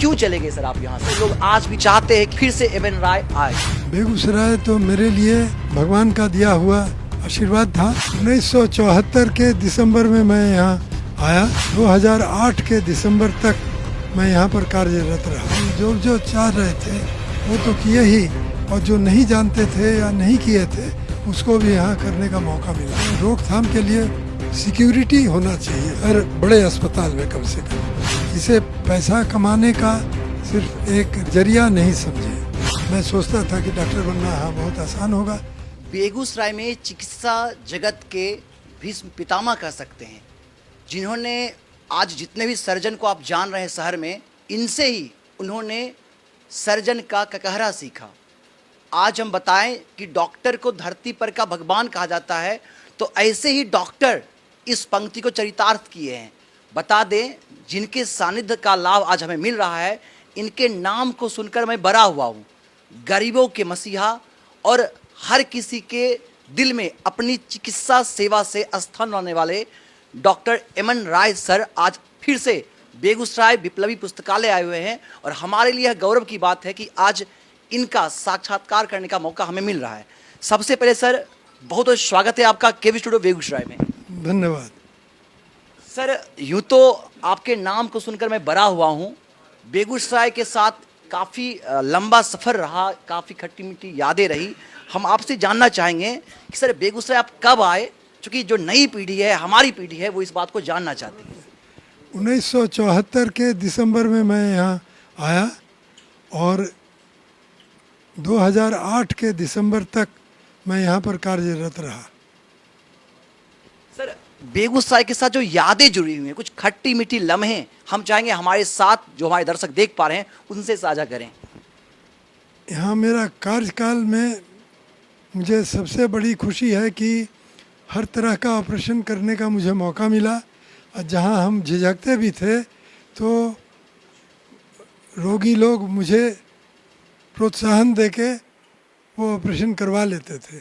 क्यों चले गए सर आप यहाँ से? लोग आज भी चाहते हैं कि फिर से एम एन राय आए। बेगूसराय तो मेरे लिए भगवान का दिया हुआ आशीर्वाद था। 1974 के दिसंबर में मैं यहाँ आया। 2008 के दिसंबर तक मैं यहाँ पर कार्यरत रहा। जो चाह रहे थे वो तो किए ही, और जो नहीं जानते थे या नहीं किए थे उसको भी यहाँ करने का मौका मिला। रोकथाम के लिए सिक्योरिटी होना चाहिए हर बड़े अस्पताल में कम से कम। इसे पैसा कमाने का सिर्फ एक जरिया नहीं समझे। मैं सोचता था कि डॉक्टर बनना हाँ बहुत आसान होगा। बेगूसराय में चिकित्सा जगत के भीष्म पितामह कह सकते हैं, जिन्होंने आज जितने भी सर्जन को आप जान रहे हैं शहर में, इनसे ही उन्होंने सर्जन का ककहरा सीखा। आज हम बताएं कि डॉक्टर को धरती पर का भगवान कहा जाता है, तो ऐसे ही डॉक्टर इस पंक्ति को चरितार्थ किए हैं। बता दें, जिनके सानिध्य का लाभ आज हमें मिल रहा है, इनके नाम को सुनकर मैं बड़ा हुआ हूँ। गरीबों के मसीहा और हर किसी के दिल में अपनी चिकित्सा सेवा से स्थान बनाने वाले डॉक्टर एम एन राय सर आज फिर से बेगूसराय विप्लवी पुस्तकालय आए हुए हैं, और हमारे लिए गौरव की बात है कि आज इनका साक्षात्कार करने का मौका हमें मिल रहा है। सबसे पहले सर बहुत बहुत स्वागत है आपका केवी स्टूडियो बेगूसराय में। धन्यवाद सर, यूँ तो आपके नाम को सुनकर मैं बड़ा हुआ हूँ। बेगूसराय के साथ काफ़ी लंबा सफ़र रहा, काफ़ी खट्टी मीठी यादें रही। हम आपसे जानना चाहेंगे कि सर बेगूसराय आप कब आए, क्योंकि जो नई पीढ़ी है, हमारी पीढ़ी है, वो इस बात को जानना चाहती है। 1974 के दिसंबर में मैं यहाँ आया और 2008 के दिसंबर तक मैं यहाँ पर कार्यरत रहा। सर, बेगूसराय के साथ जो यादें जुड़ी हुई हैं, कुछ खट्टी मीठी लम्हे, हम चाहेंगे हमारे साथ जो हमारे दर्शक देख पा रहे हैं उनसे साझा करें। यहाँ मेरा कार्यकाल में मुझे सबसे बड़ी खुशी है कि हर तरह का ऑपरेशन करने का मुझे मौका मिला, और जहाँ हम झिझकते भी थे तो रोगी लोग मुझे प्रोत्साहन देके वो ऑपरेशन करवा लेते थे,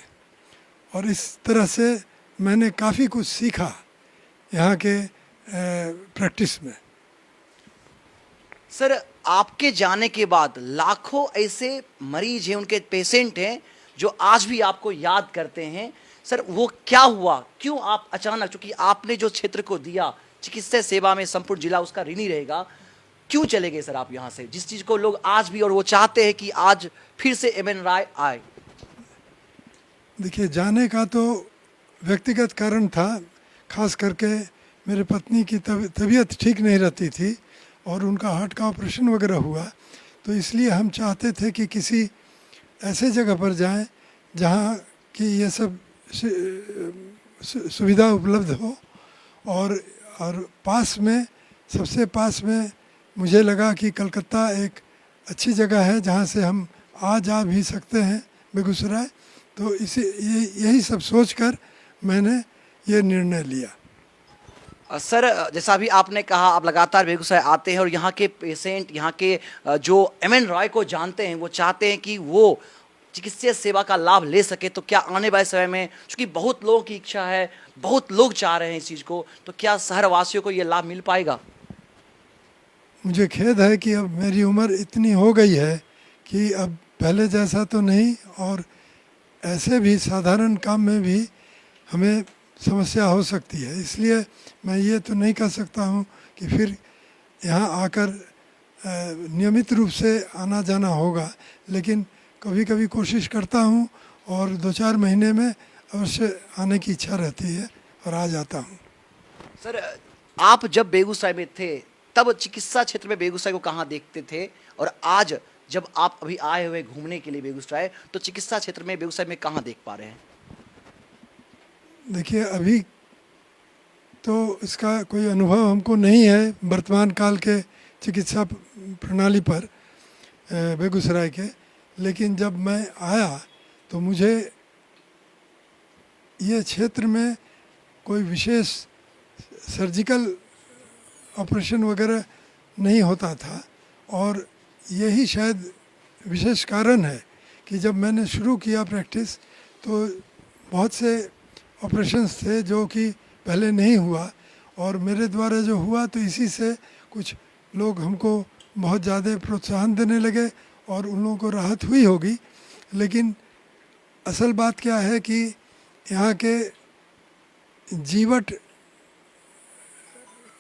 और इस तरह से मैंने काफ़ी कुछ सीखा यहाँ के प्रैक्टिस में। सर, आपके जाने के बाद लाखों ऐसे मरीज हैं, उनके पेशेंट हैं जो आज भी आपको याद करते हैं। सर, वो क्या हुआ, क्यों आप अचानक, चूंकि आपने जो क्षेत्र को दिया चिकित्सा सेवा में, संपूर्ण जिला उसका ऋणी रहेगा, क्यों चले गए सर आप यहाँ से, जिस चीज़ को लोग आज भी और वो चाहते हैं कि आज फिर से एम एन राय आए? देखिए, जाने का तो व्यक्तिगत कारण था। खास करके मेरे पत्नी की तबीयत ठीक नहीं रहती थी और उनका हार्ट का ऑपरेशन वगैरह हुआ, तो इसलिए हम चाहते थे कि किसी ऐसे जगह पर जाएं जहां कि ये सब सुविधा उपलब्ध हो। और पास में, सबसे पास में मुझे लगा कि कलकत्ता एक अच्छी जगह है जहां से हम आ जा भी सकते हैं बेगूसराय। तो यही सब सोचकर मैंने ये निर्णय लिया। सर, जैसा अभी आपने कहा, आप लगातार बेगूसराय आते हैं और यहाँ के पेशेंट, यहाँ के जो एम एन रॉय को जानते हैं, वो चाहते हैं कि वो चिकित्सा सेवा का लाभ ले सके। तो क्या आने वाले समय में, क्योंकि बहुत लोगों की इच्छा है, बहुत लोग चाह रहे हैं इस चीज़ को, तो क्या शहरवासियों को ये लाभ मिल पाएगा? मुझे खेद है कि अब मेरी उम्र इतनी हो गई है कि अब पहले जैसा तो नहीं, और ऐसे भी साधारण काम में भी हमें समस्या हो सकती है। इसलिए मैं ये तो नहीं कह सकता हूँ कि फिर यहाँ आकर नियमित रूप से आना जाना होगा, लेकिन कभी कभी कोशिश करता हूँ और 2-4 महीने में अवश्य आने की इच्छा रहती है और आ जाता हूँ। सर, आप जब बेगूसराय में थे तब चिकित्सा क्षेत्र में बेगूसराय को कहाँ देखते थे, और आज जब आप अभी आए हुए घूमने के लिए बेगूसराय, तो चिकित्सा क्षेत्र में बेगूसराय में कहाँ देख पा रहे हैं? देखिए, अभी तो इसका कोई अनुभव हमको नहीं है वर्तमान काल के चिकित्सा प्रणाली पर बेगूसराय के, लेकिन जब मैं आया तो मुझे ये क्षेत्र में कोई विशेष सर्जिकल ऑपरेशन वगैरह नहीं होता था, और यही शायद विशेष कारण है कि जब मैंने शुरू किया प्रैक्टिस तो बहुत से ऑपरेशंस थे जो कि पहले नहीं हुआ, और मेरे द्वारा जो हुआ तो इसी से कुछ लोग हमको बहुत ज़्यादा प्रोत्साहन देने लगे और उन लोगों को राहत हुई होगी। लेकिन असल बात क्या है कि यहाँ के जीवट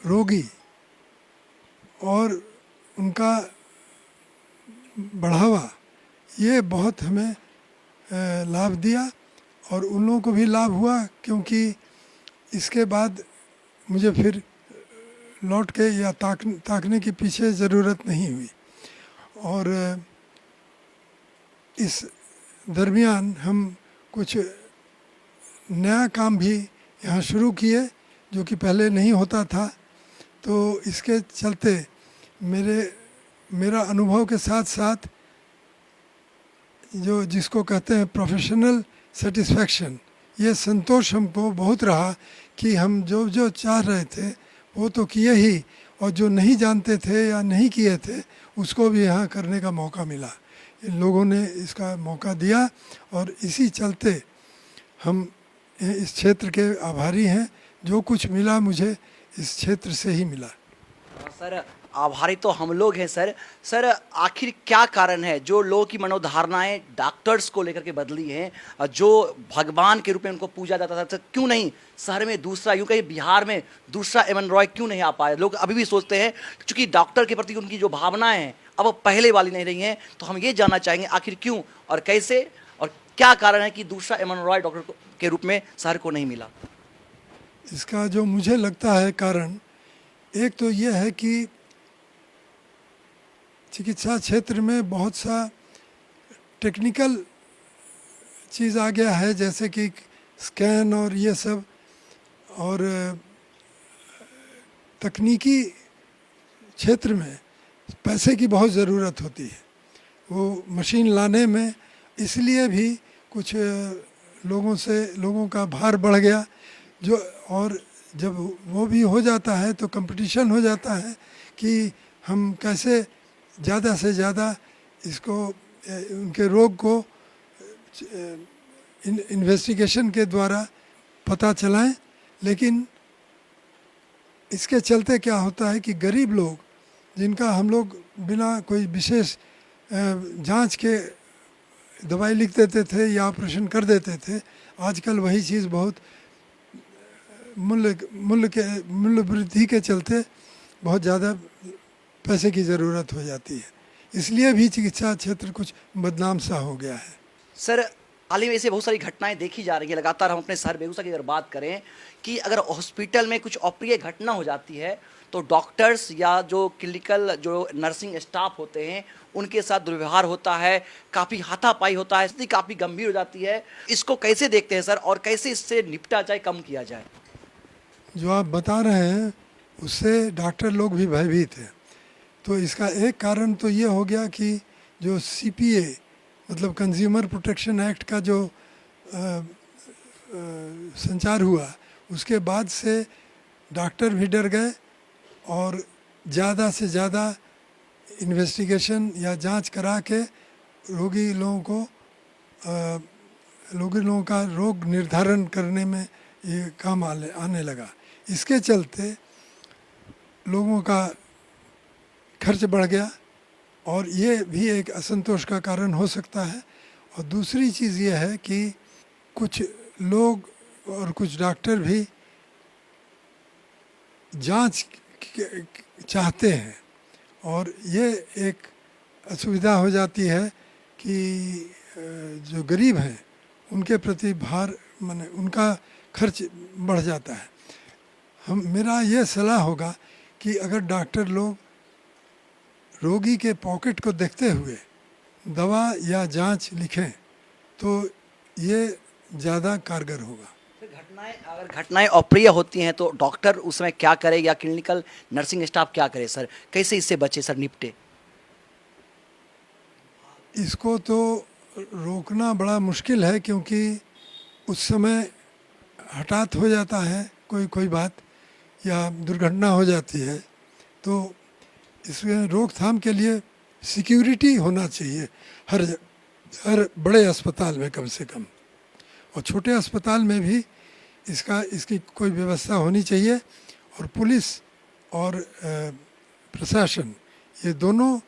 रोगी और उनका बढ़ावा ये बहुत हमें लाभ दिया और उन लोगों को भी लाभ हुआ, क्योंकि इसके बाद मुझे फिर लौट के या ताकने के पीछे ज़रूरत नहीं हुई। और इस दरमियान हम कुछ नया काम भी यहाँ शुरू किए जो कि पहले नहीं होता था। तो इसके चलते मेरा अनुभव के साथ साथ जो जिसको कहते हैं प्रोफेशनल सेटिस्फैक्शन, ये संतोष हमको बहुत रहा कि हम जो जो चाह रहे थे वो तो किए ही, और जो नहीं जानते थे या नहीं किए थे उसको भी यहाँ करने का मौका मिला। इन लोगों ने इसका मौका दिया और इसी चलते हम इस क्षेत्र के आभारी हैं। जो कुछ मिला मुझे इस क्षेत्र से ही मिला। सर आभारी तो हम लोग हैं सर। सर आखिर क्या कारण है जो लोगों की मनोधारणाएं डॉक्टर्स को लेकर के बदली हैं, जो भगवान के रूप में उनको पूजा जाता था, सर क्यों नहीं शहर में दूसरा, यूँ कहीं बिहार में दूसरा एमएन रॉय क्यों नहीं आ पाए? लोग अभी भी सोचते हैं क्योंकि डॉक्टर के प्रति उनकी जो भावनाएं हैं अब वो पहले वाली नहीं रही हैं। तो हम ये जानना चाहेंगे आखिर क्यों और कैसे और क्या कारण है कि दूसरा एमएन रॉय डॉक्टर के रूप में शहर को नहीं मिला? इसका जो मुझे लगता है कारण, एक तो ये है कि चिकित्सा क्षेत्र में बहुत सा टेक्निकल चीज़ आ गया है, जैसे कि स्कैन और ये सब, और तकनीकी क्षेत्र में पैसे की बहुत ज़रूरत होती है वो मशीन लाने में। इसलिए भी कुछ लोगों का भार बढ़ गया जो, और जब वो भी हो जाता है तो कंपटीशन हो जाता है कि हम कैसे ज़्यादा से ज़्यादा इसको उनके रोग को इन्वेस्टिगेशन के द्वारा पता चलाएं। लेकिन इसके चलते क्या होता है कि गरीब लोग, जिनका हम लोग बिना कोई विशेष जांच के दवाई लिख देते थे या ऑपरेशन कर देते थे, आजकल वही चीज़ बहुत मूल्य वृद्धि के चलते बहुत ज़्यादा पैसे की ज़रूरत हो जाती है। इसलिए भी चिकित्सा क्षेत्र कुछ बदनाम सा हो गया है। सर हाल ही में ऐसे बहुत सारी घटनाएं देखी जा रही है लगातार। हम अपने शहर बेगूसराय की अगर बात करें कि अगर हॉस्पिटल में कुछ अप्रिय घटना हो जाती है तो डॉक्टर्स या जो क्लिनिकल जो नर्सिंग स्टाफ होते हैं उनके साथ दुर्व्यवहार होता है, काफ़ी हाथापाई होता है, स्थिति काफ़ी गंभीर हो जाती है। इसको कैसे देखते हैं सर और कैसे इससे निपटा जाए, कम किया जाए? जो आप बता रहे हैं उससे डॉक्टर लोग भी भयभीत हैं। तो इसका एक कारण तो ये हो गया कि जो CPA मतलब कंज्यूमर प्रोटेक्शन एक्ट का जो संचार हुआ, उसके बाद से डॉक्टर भी डर गए और ज़्यादा से ज़्यादा इन्वेस्टिगेशन या जांच करा के रोगी लोगों का रोग निर्धारण करने में ये काम आने लगा। इसके चलते लोगों का खर्च बढ़ गया और ये भी एक असंतोष का कारण हो सकता है। और दूसरी चीज़ ये है कि कुछ लोग और कुछ डॉक्टर भी जांच चाहते हैं और ये एक असुविधा हो जाती है कि जो गरीब हैं उनके प्रति भार माने उनका खर्च बढ़ जाता है। मेरा ये सलाह होगा कि अगर डॉक्टर लोग रोगी के पॉकेट को देखते हुए दवा या जांच लिखें तो ये ज़्यादा कारगर होगा। अगर घटनाएं अप्रिय होती हैं तो डॉक्टर उस समय क्या करे या क्लिनिकल नर्सिंग स्टाफ क्या करे सर, कैसे इससे बचे सर, निपटे? इसको तो रोकना बड़ा मुश्किल है क्योंकि उस समय हठात हो जाता है कोई बात या दुर्घटना हो जाती है। तो इसमें रोकथाम के लिए सिक्योरिटी होना चाहिए हर बड़े अस्पताल में कम से कम, और छोटे अस्पताल में भी इसकी कोई व्यवस्था होनी चाहिए। और पुलिस और प्रशासन ये दोनों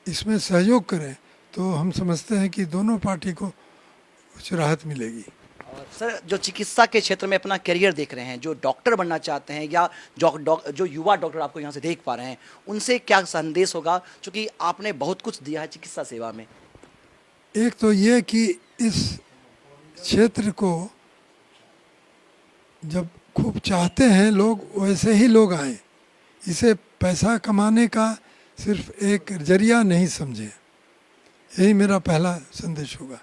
इसमें सहयोग करें तो हम समझते हैं कि दोनों पार्टी को कुछ राहत मिलेगी। और सर, जो चिकित्सा के क्षेत्र में अपना करियर देख रहे हैं, जो डॉक्टर बनना चाहते हैं या जो युवा डॉक्टर आपको यहाँ से देख पा रहे हैं, उनसे क्या संदेश होगा, क्योंकि आपने बहुत कुछ दिया है चिकित्सा सेवा में? एक तो ये कि इस क्षेत्र को जब खूब चाहते हैं लोग, वैसे ही लोग आए, इसे पैसा कमाने का सिर्फ एक जरिया नहीं समझे। यही मेरा पहला संदेश होगा।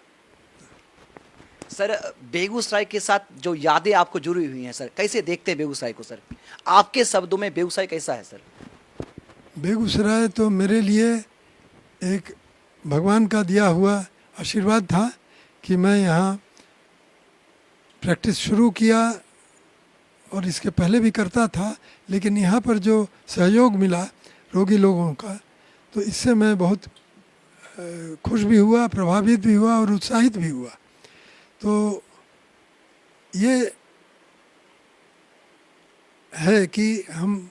सर, बेगूसराय के साथ जो यादें आपको जुड़ी हुई हैं सर, कैसे देखते हैं बेगूसराय को सर? आपके शब्दों में बेगूसराय कैसा है सर? बेगूसराय तो मेरे लिए एक भगवान का दिया हुआ आशीर्वाद था कि मैं यहाँ प्रैक्टिस शुरू किया, और इसके पहले भी करता था, लेकिन यहाँ पर जो सहयोग मिला रोगी लोगों का, तो इससे मैं बहुत खुश भी हुआ, प्रभावित भी हुआ और उत्साहित भी हुआ। तो ये है कि हम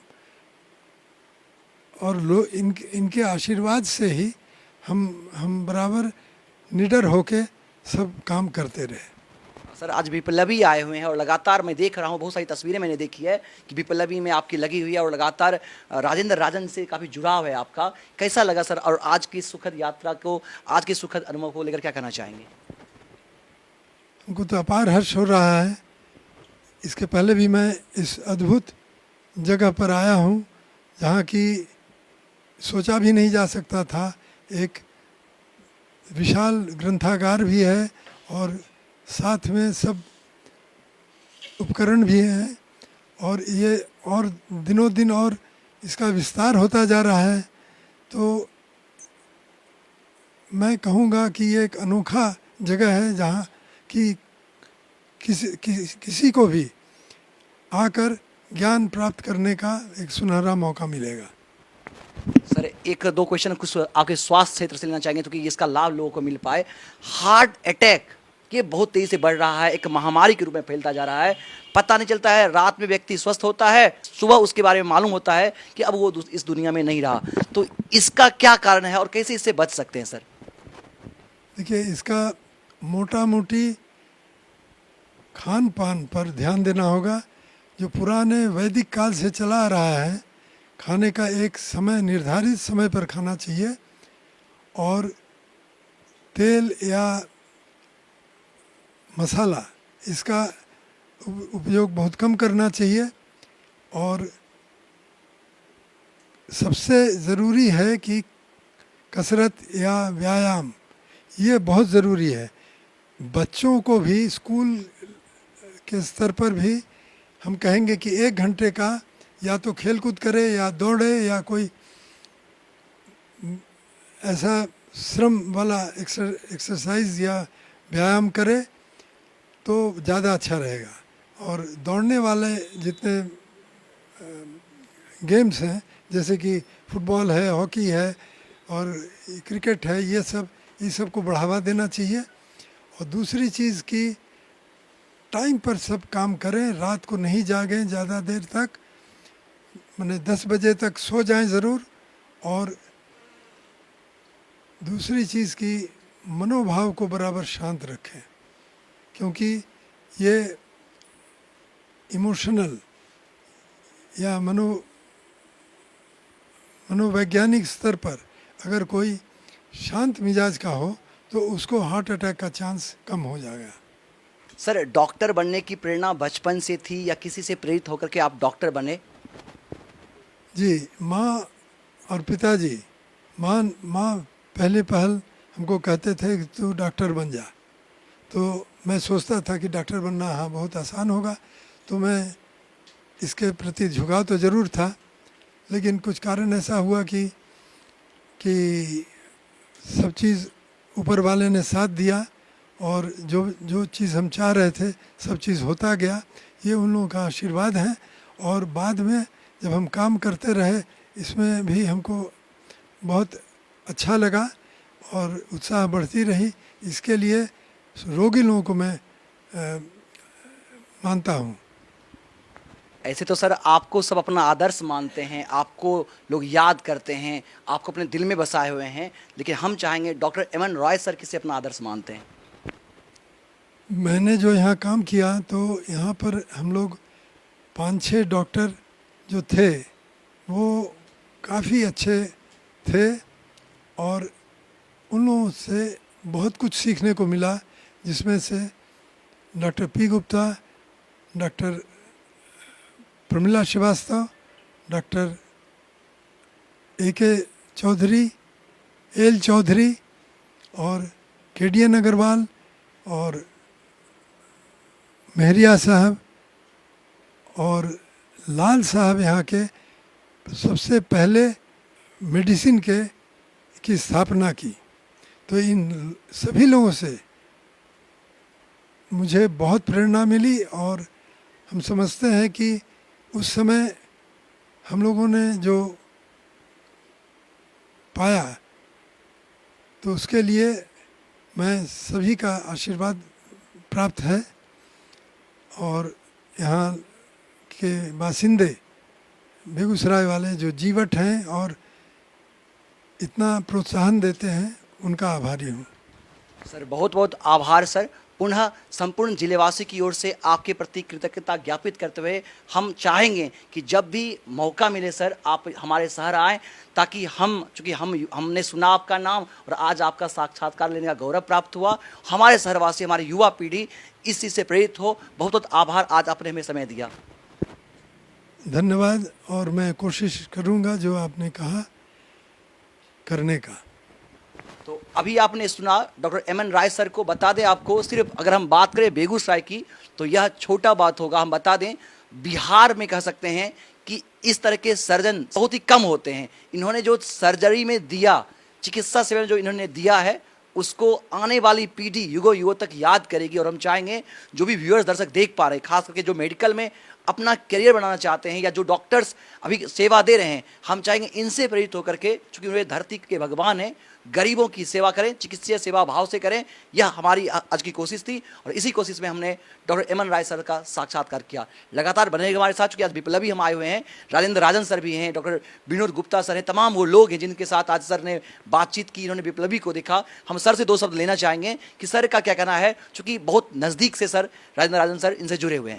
और इनके आशीर्वाद से ही हम बराबर निडर होके सब काम करते रहे। सर, आज विप्लवी आए हुए हैं और लगातार मैं देख रहा हूँ, बहुत सारी तस्वीरें मैंने देखी है कि विप्लवी में आपकी लगी हुई है और लगातार राजेंद्र राजन से काफ़ी जुड़ाव है आपका। कैसा लगा सर, और आज की सुखद यात्रा को, आज के सुखद अनुभव को लेकर क्या कहना चाहेंगे? हमको तो अपार हर्ष हो रहा है। इसके पहले भी मैं इस अद्भुत जगह पर आया हूँ जहाँ की सोचा भी नहीं जा सकता था। एक विशाल ग्रंथागार भी है और साथ में सब उपकरण भी हैं, और ये और दिनों दिन और इसका विस्तार होता जा रहा है। तो मैं कहूँगा कि ये एक अनोखा जगह है जहाँ कि किसी को भी आकर ज्ञान प्राप्त करने का एक सुनहरा मौका मिलेगा। सर, एक दो क्वेश्चन कुछ आपके स्वास्थ्य क्षेत्र से लेना चाहेंगे, क्योंकि इसका लाभ लोगों को मिल पाए। हार्ट अटैक ये बहुत तेजी से बढ़ रहा है, एक महामारी के रूप में फैलता जा रहा है। पता नहीं चलता है, रात में व्यक्ति स्वस्थ होता है, सुबह उसके बारे में मालूम होता है कि अब वो इस दुनिया में नहीं रहा। तो इसका क्या कारण है और कैसे इससे बच सकते हैं सर? देखिए, इसका मोटा मोटी खान पान पर ध्यान देना होगा, जो पुराने वैदिक काल से चला आ रहा है। खाने का एक समय, निर्धारित समय पर खाना चाहिए, और तेल या मसाला इसका उपयोग बहुत कम करना चाहिए। और सबसे ज़रूरी है कि कसरत या व्यायाम, ये बहुत ज़रूरी है। बच्चों को भी स्कूल के स्तर पर भी हम कहेंगे कि 1 घंटे का या तो खेल कूद करे या दौड़े या कोई ऐसा श्रम वाला एक्सरसाइज या व्यायाम करे तो ज़्यादा अच्छा रहेगा। और दौड़ने वाले जितने गेम्स हैं, जैसे कि फुटबॉल है, हॉकी है और क्रिकेट है, ये सब को बढ़ावा देना चाहिए। और दूसरी चीज़ कि टाइम पर सब काम करें, रात को नहीं जागें ज़्यादा देर तक, माने 10 बजे तक सो जाएं ज़रूर। और दूसरी चीज़ कि मनोभाव को बराबर शांत रखें, क्योंकि ये इमोशनल या मनोवैज्ञानिक स्तर पर अगर कोई शांत मिजाज का हो तो उसको हार्ट अटैक का चांस कम हो जाएगा। सर, डॉक्टर बनने की प्रेरणा बचपन से थी या किसी से प्रेरित होकर के आप डॉक्टर बने? जी, माँ और पिताजी। माँ पहले पहल हमको कहते थे कि तू डॉक्टर बन जा, तो मैं सोचता था कि डॉक्टर बनना हाँ बहुत आसान होगा, तो मैं इसके प्रति झुकाव तो ज़रूर था। लेकिन कुछ कारण ऐसा हुआ कि सब चीज़ ऊपर वाले ने साथ दिया, और जो चीज़ हम चाह रहे थे सब चीज़ होता गया। ये उन लोगों का आशीर्वाद है। और बाद में जब हम काम करते रहे, इसमें भी हमको बहुत अच्छा लगा और उत्साह बढ़ती रही। इसके लिए रोगी लोगों को मैं मानता हूँ। ऐसे तो सर आपको सब अपना आदर्श मानते हैं, आपको लोग याद करते हैं, आपको अपने दिल में बसाए हुए हैं, लेकिन हम चाहेंगे डॉक्टर एमएन रॉय सर किसे अपना आदर्श मानते हैं? मैंने जो यहाँ काम किया तो यहाँ पर हम लोग 5-6 डॉक्टर जो थे वो काफ़ी अच्छे थे और उन लोगों से बहुत कुछ सीखने को मिला, जिसमें से doctor P Gupta, doctor Pramila Srivastava, doctor A K. Chaudhary, L Chaudhary और के.डी.एन. अग्रवाल और मेहरिया साहब और लाल साहब यहाँ के सबसे पहले मेडिसिन की स्थापना की। तो इन सभी लोगों से मुझे बहुत प्रेरणा मिली और हम समझते हैं कि उस समय हम लोगों ने जो पाया तो उसके लिए मैं सभी का आशीर्वाद प्राप्त है। और यहाँ के बासिंदे बेगूसराय वाले जो जीवट हैं और इतना प्रोत्साहन देते हैं, उनका आभारी हूँ। सर बहुत बहुत आभार सर। पुनः संपूर्ण जिलेवासी की ओर से आपके प्रति कृतज्ञता ज्ञापित करते हुए हम चाहेंगे कि जब भी मौका मिले सर आप हमारे शहर आएँ, ताकि चूँकि हमने सुना आपका नाम और आज आपका साक्षात्कार लेने का गौरव प्राप्त हुआ, हमारे शहरवासी, हमारी युवा पीढ़ी इस चीज़ से प्रेरित हो। बहुत बहुत आभार, आज आपने हमें समय दिया। धन्यवाद। और मैं कोशिश करूँगा जो आपने कहा करने का। तो अभी आपने सुना डॉक्टर एमएन रॉय सर को। बता दें आपको, सिर्फ अगर हम बात करें बेगूसराय की तो यह छोटा बात होगा। हम बता दें बिहार में कह सकते हैं कि इस तरह के सर्जन बहुत ही कम होते हैं। इन्होंने जो सर्जरी में दिया, चिकित्सा सेवा में जो इन्होंने दिया है, उसको आने वाली पीढ़ी युगों युगों तक याद करेगी। और हम चाहेंगे जो भी व्यूअर्स दर्शक देख पा रहे हैं, खास करके जो मेडिकल में अपना करियर बनाना चाहते हैं या जो डॉक्टर्स अभी सेवा दे रहे हैं, हम चाहेंगे इनसे प्रेरित होकर के, चूँकि वे धरती के भगवान हैं, गरीबों की सेवा करें, चिकित्सीय सेवा भाव से करें। यह हमारी आज की कोशिश थी और इसी कोशिश में हमने डॉक्टर एमएन रॉय सर का साक्षात्कार किया। लगातार बने हमारे साथ, चूँकि आज विप्लवी हम आए हुए हैं, राजेंद्र राजन सर भी हैं, डॉक्टर विनोद गुप्ता सर हैं, तमाम वो लोग हैं जिनके साथ आज सर ने बातचीत की, इन्होंने विप्लवी को देखा। हम सर से 2 शब्द लेना चाहेंगे कि सर का क्या कहना है, चूँकि बहुत नज़दीक से सर राजेंद्र राजन सर इनसे जुड़े हुए हैं।